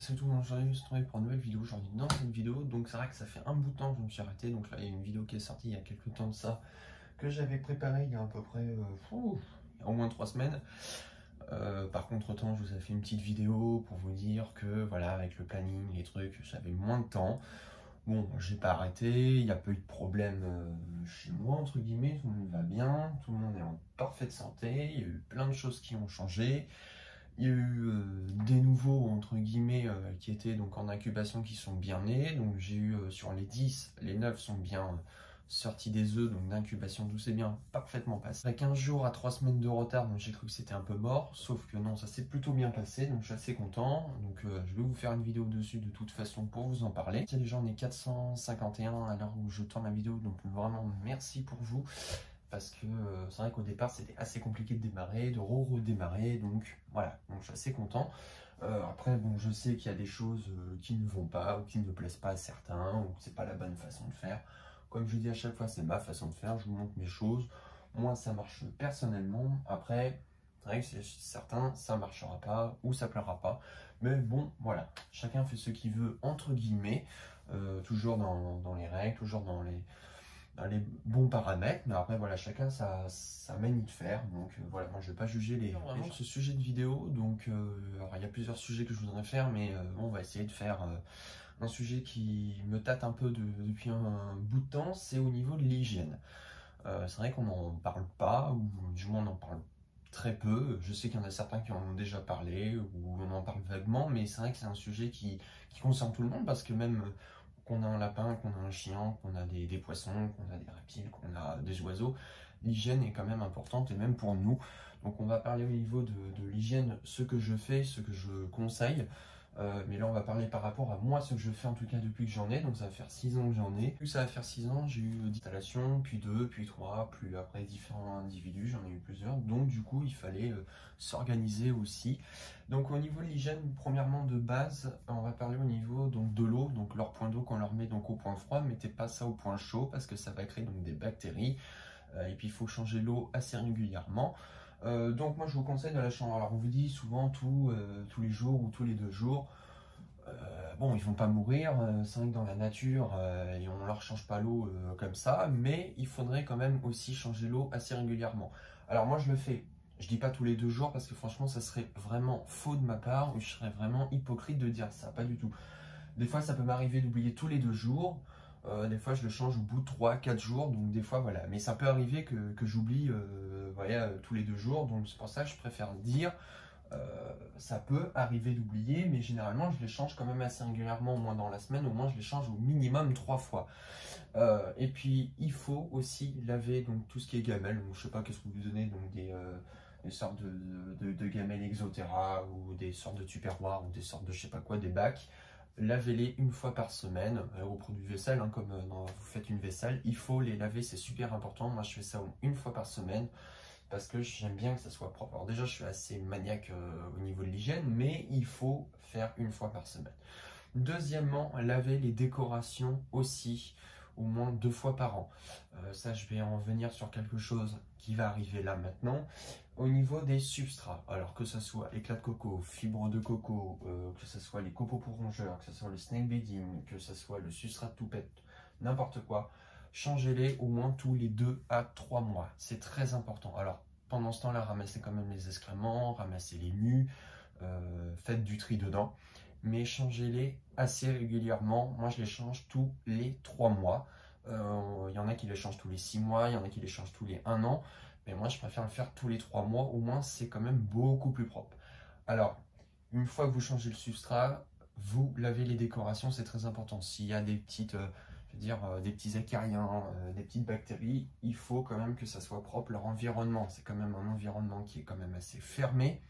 C'est tout, j'arrive à se retrouver pour une nouvelle vidéo. Aujourd'hui, dans cette vidéo, donc c'est vrai que ça fait un bout de temps que je me suis arrêté. Donc là, il y a une vidéo qui est sortie il y a quelques temps de ça, que j'avais préparée il y a à peu près il y a au moins 3 semaines. Par contre, temps, je vous ai fait une petite vidéo pour vous dire que voilà, avec le planning, les trucs, j'avais moins de temps. Bon, j'ai pas arrêté, il n'y a pas eu de problème chez moi, entre guillemets, tout le monde va bien, tout le monde est en parfaite santé, il y a eu plein de choses qui ont changé. Il y a eu des nouveaux, entre guillemets, qui étaient donc en incubation qui sont bien nés. Donc j'ai eu sur les 10, les 9 sont bien sortis des œufs, donc d'incubation, tout s'est bien parfaitement passé. À 15 jours à 3 semaines de retard, donc j'ai cru que c'était un peu mort, sauf que non, ça s'est plutôt bien passé, donc je suis assez content. Donc je vais vous faire une vidéo dessus de toute façon pour vous en parler. Déjà on est 451 à l'heure où je tourne la vidéo, donc vraiment merci pour vous. Parce que c'est vrai qu'au départ c'était assez compliqué de démarrer, de redémarrer, donc voilà, donc je suis assez content. Après bon, je sais qu'il y a des choses qui ne vont pas ou qui ne plaisent pas à certains, ou que c'est pas la bonne façon de faire. Comme je dis à chaque fois, c'est ma façon de faire, je vous montre mes choses. Moi ça marche personnellement, après c'est vrai que c'est certain, ça marchera pas ou ça plaira pas. Mais bon, voilà, chacun fait ce qu'il veut entre guillemets, toujours dans les règles, toujours dans les bons paramètres, mais après voilà, chacun sa manie de faire, donc voilà, moi je vais pas juger vraiment ce sujet de vidéo, donc alors, il y a plusieurs sujets que je voudrais faire, mais bon, on va essayer de faire un sujet qui me tâte un peu depuis un bout de temps, c'est au niveau de l'hygiène. C'est vrai qu'on n'en parle pas, ou du moins on en parle très peu. Je sais qu'il y en a certains qui en ont déjà parlé, ou on en parle vaguement, mais c'est vrai que c'est un sujet qui concerne tout le monde, parce que même qu'on a un lapin, qu'on a un chien, qu'on a des poissons, qu'on a des reptiles, qu'on a des oiseaux, l'hygiène est quand même importante, et même pour nous. Donc on va parler au niveau de l'hygiène, ce que je fais, ce que je conseille. Mais là on va parler par rapport à moi, ce que je fais en tout cas depuis que j'en ai, donc ça va faire 6 ans que j'en ai. Plus ça va faire 6 ans, j'ai eu d'installations, puis 2, puis 3, puis après différents individus, j'en ai eu plusieurs, donc du coup il fallait s'organiser aussi. Donc au niveau de l'hygiène, premièrement de base, on va parler au niveau donc, de l'eau, donc leur point d'eau qu'on leur met donc au point froid, mettez pas ça au point chaud parce que ça va créer donc des bactéries, et puis il faut changer l'eau assez régulièrement. Donc moi je vous conseille de la changer. Alors on vous dit souvent tous les jours ou tous les 2 jours. Bon, ils vont pas mourir, c'est vrai que dans la nature, et on leur change pas l'eau comme ça, mais il faudrait quand même aussi changer l'eau assez régulièrement. Alors moi je le fais, je dis pas tous les 2 jours parce que franchement ça serait vraiment faux de ma part, ou je serais vraiment hypocrite de dire ça, pas du tout. Des fois ça peut m'arriver d'oublier tous les 2 jours, des fois je le change au bout de 3-4 jours, donc des fois voilà, mais ça peut arriver que j'oublie voilà, tous les 2 jours, donc c'est pour ça que je préfère dire. Ça peut arriver d'oublier, mais généralement je les change quand même assez régulièrement, au moins dans la semaine, au moins je les change au minimum 3 fois. Et puis il faut aussi laver donc tout ce qui est gamelle, donc je sais pas qu'est-ce que vous donnez, donc des sortes de gamelles Exotera, ou des sortes de tupperware, ou des sortes de je sais pas quoi, des bacs. Lavez-les une fois par semaine, au produit vaisselle, hein, comme vous faites une vaisselle, il faut les laver, c'est super important. Moi je fais ça une fois par semaine, parce que j'aime bien que ça soit propre. Alors déjà, je suis assez maniaque au niveau de l'hygiène, mais il faut faire une fois par semaine. Deuxièmement, laver les décorations aussi, au moins 2 fois par an. Ça, je vais en venir sur quelque chose qui va arriver là maintenant. Au niveau des substrats, alors que ce soit éclat de coco, fibre de coco, que ce soit les copeaux pour rongeurs, que ce soit le snake bedding, que ce soit le substrat de toupette, n'importe quoi, changez-les au moins tous les 2 à 3 mois. C'est très important. Alors, pendant ce temps-là, ramassez quand même les excréments, ramassez les nus, faites du tri dedans, mais changez-les assez régulièrement. Moi, je les change tous les 3 mois. Il y en a qui les changent tous les 6 mois, il y en a qui les changent tous les 1 an, mais moi, je préfère le faire tous les 3 mois. Au moins, c'est quand même beaucoup plus propre. Alors, une fois que vous changez le substrat, vous lavez les décorations, c'est très important. S'il y a des petites, je veux dire, des petits acariens, des petites bactéries, il faut quand même que ça soit propre. Leur environnement, c'est quand même un environnement qui est quand même assez fermé.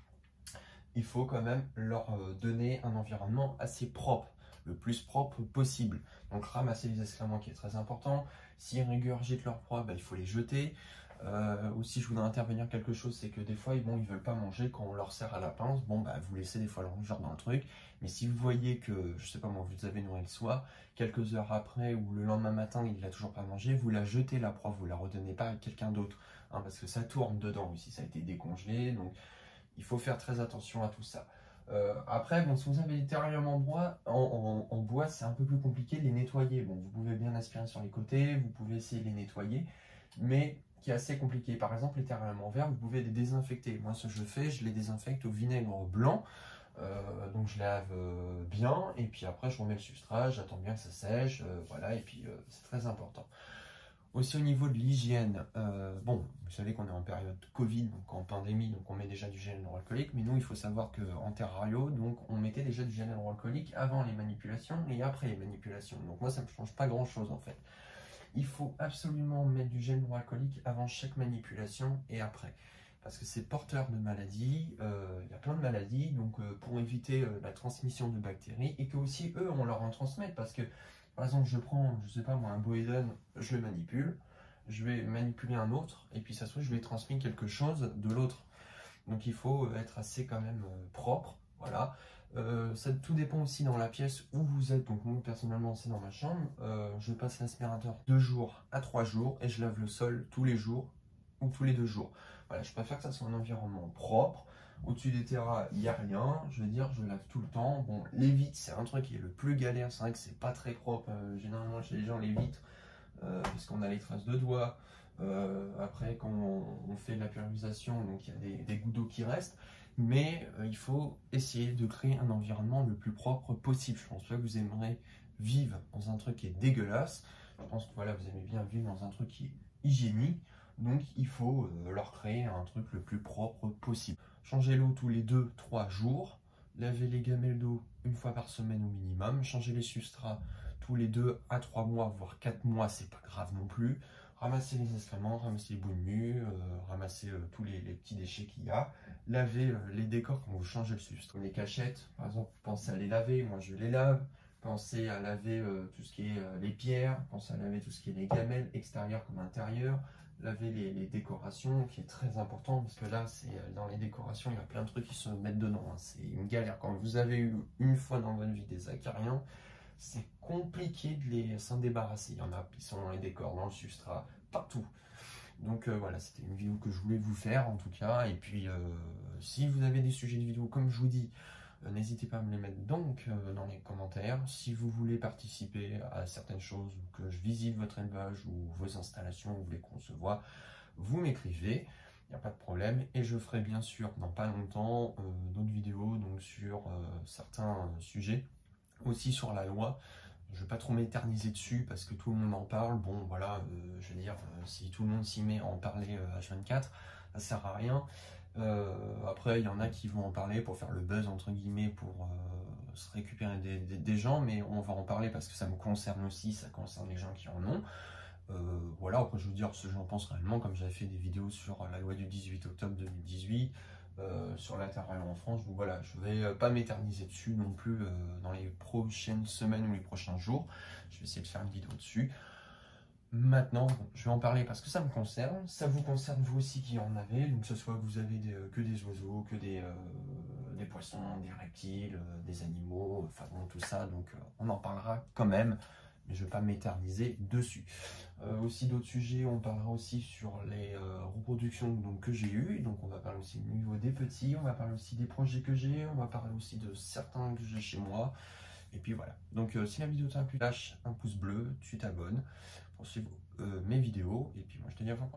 Il faut quand même leur donner un environnement assez propre, le plus propre possible. Donc ramasser les excréments qui est très important. S'ils régurgitent leur proie, il faut les jeter. Aussi, je voudrais intervenir quelque chose, c'est que des fois, ils veulent pas manger quand on leur sert à la pince. Bon, vous laissez des fois leur genre dans le truc. Mais si vous voyez que, je sais pas moi, vous avez nourri le soir, quelques heures après ou le lendemain matin, il l'a toujours pas mangé, vous la jetez la proie, vous la redonnez pas à quelqu'un d'autre, hein, parce que ça tourne dedans aussi, ça a été décongelé, donc il faut faire très attention à tout ça. Après, bon, si vous avez des terrariums en bois, c'est un peu plus compliqué de les nettoyer. Bon, vous pouvez bien aspirer sur les côtés, vous pouvez essayer de les nettoyer, mais qui est assez compliqué. Par exemple, les terrariums en verre, vous pouvez les désinfecter. Moi, ce que je fais, je les désinfecte au vinaigre blanc. Donc je lave bien, et puis après je remets le substrat, j'attends bien que ça sèche, voilà, et puis c'est très important. Aussi au niveau de l'hygiène, bon, vous savez qu'on est en période Covid, donc en pandémie, donc on met déjà du gel hydroalcoolique, mais nous il faut savoir qu'en terrario, donc on mettait déjà du gel hydroalcoolique avant les manipulations et après les manipulations. Donc moi ça ne me change pas grand chose en fait. Il faut absolument mettre du gel hydroalcoolique avant chaque manipulation et après. Parce que c'est porteur de maladies, il y a plein de maladies, donc pour éviter la transmission de bactéries, et que aussi eux, on leur en transmette. Parce que, par exemple, je prends, je sais pas moi, un Boeden, je le manipule, je vais manipuler un autre, et puis ça se trouve, je vais transmettre quelque chose de l'autre. Donc il faut être assez quand même propre, voilà. Ça tout dépend aussi dans la pièce où vous êtes. Donc moi personnellement c'est dans ma chambre. Je passe l'aspirateur 2 jours à 3 jours et je lave le sol tous les jours ou tous les 2 jours. Voilà, je préfère que ça soit un environnement propre. Au-dessus des terras, il n'y a rien. Je veux dire, je lave tout le temps. Bon, les vitres, c'est un truc qui est le plus galère. C'est vrai que c'est pas très propre. Généralement chez les gens, les vitres, parce qu'on a les traces de doigts. Après, quand on fait de la pulvérisation, donc il y a des gouttes d'eau qui restent. Mais il faut essayer de créer un environnement le plus propre possible. Je pense pas que vous aimerez vivre dans un truc qui est dégueulasse. Je pense que voilà, vous aimez bien vivre dans un truc qui est hygiénique. Donc il faut leur créer un truc le plus propre possible. Changez l'eau tous les 2-3 jours. Lavez les gamelles d'eau une fois par semaine au minimum. Changez les substrats tous les 2 à 3 mois, voire 4 mois, c'est pas grave non plus. Ramassez les excréments, ramassez les bouts de mue, ramassez tous les petits déchets qu'il y a. Lavez les décors quand vous changez le substrat. Les cachettes, par exemple, pensez à les laver, moi je les lave. Pensez à laver tout ce qui est les pierres, pensez à laver tout ce qui est les gamelles, extérieures comme intérieures. Laver les décorations, qui est très important, parce que là, c'est dans les décorations, il y a plein de trucs qui se mettent dedans. Hein. C'est une galère. Quand vous avez eu une fois dans votre vie des acariens, c'est compliqué de s'en débarrasser. Il y en a qui sont dans les décors, dans le substrat, partout. Donc voilà, c'était une vidéo que je voulais vous faire en tout cas. Et puis, si vous avez des sujets de vidéo, comme je vous dis, n'hésitez pas à me les mettre donc dans les commentaires. Si vous voulez participer à certaines choses, ou que je visite votre élevage ou vos installations, vous voulez qu'on se voit, vous m'écrivez. Il n'y a pas de problème. Et je ferai bien sûr dans pas longtemps d'autres vidéos donc, sur certains sujets. Aussi sur la loi. Je ne vais pas trop m'éterniser dessus parce que tout le monde en parle. Bon, voilà, je veux dire, si tout le monde s'y met à en parler H24, ça sert à rien. Après, il y en a qui vont en parler pour faire le buzz, entre guillemets, pour se récupérer des gens, mais on va en parler parce que ça me concerne aussi, ça concerne les gens qui en ont. Voilà, après, je veux dire ce que j'en pense réellement, comme j'avais fait des vidéos sur la loi du 18 octobre 2018. Sur l'intérieur en France, donc voilà, je vais pas m'éterniser dessus non plus dans les prochaines semaines ou les prochains jours. Je vais essayer de faire une vidéo dessus. Maintenant, je vais en parler parce que ça me concerne, ça vous concerne vous aussi qui en avez, donc que ce soit que vous avez que des oiseaux, que des poissons, des reptiles, des animaux, enfin bon, tout ça, donc on en parlera quand même, mais je ne vais pas m'éterniser dessus. Aussi d'autres sujets, on parlera aussi sur les reproductions donc, que j'ai eues, donc on va parler aussi au niveau des petits, on va parler aussi des projets que j'ai, on va parler aussi de certains que j'ai chez moi, et puis voilà. Donc si la vidéo t'a plu, lâche un pouce bleu, tu t'abonnes pour suivre mes vidéos, et puis moi je te dis à la prochaine.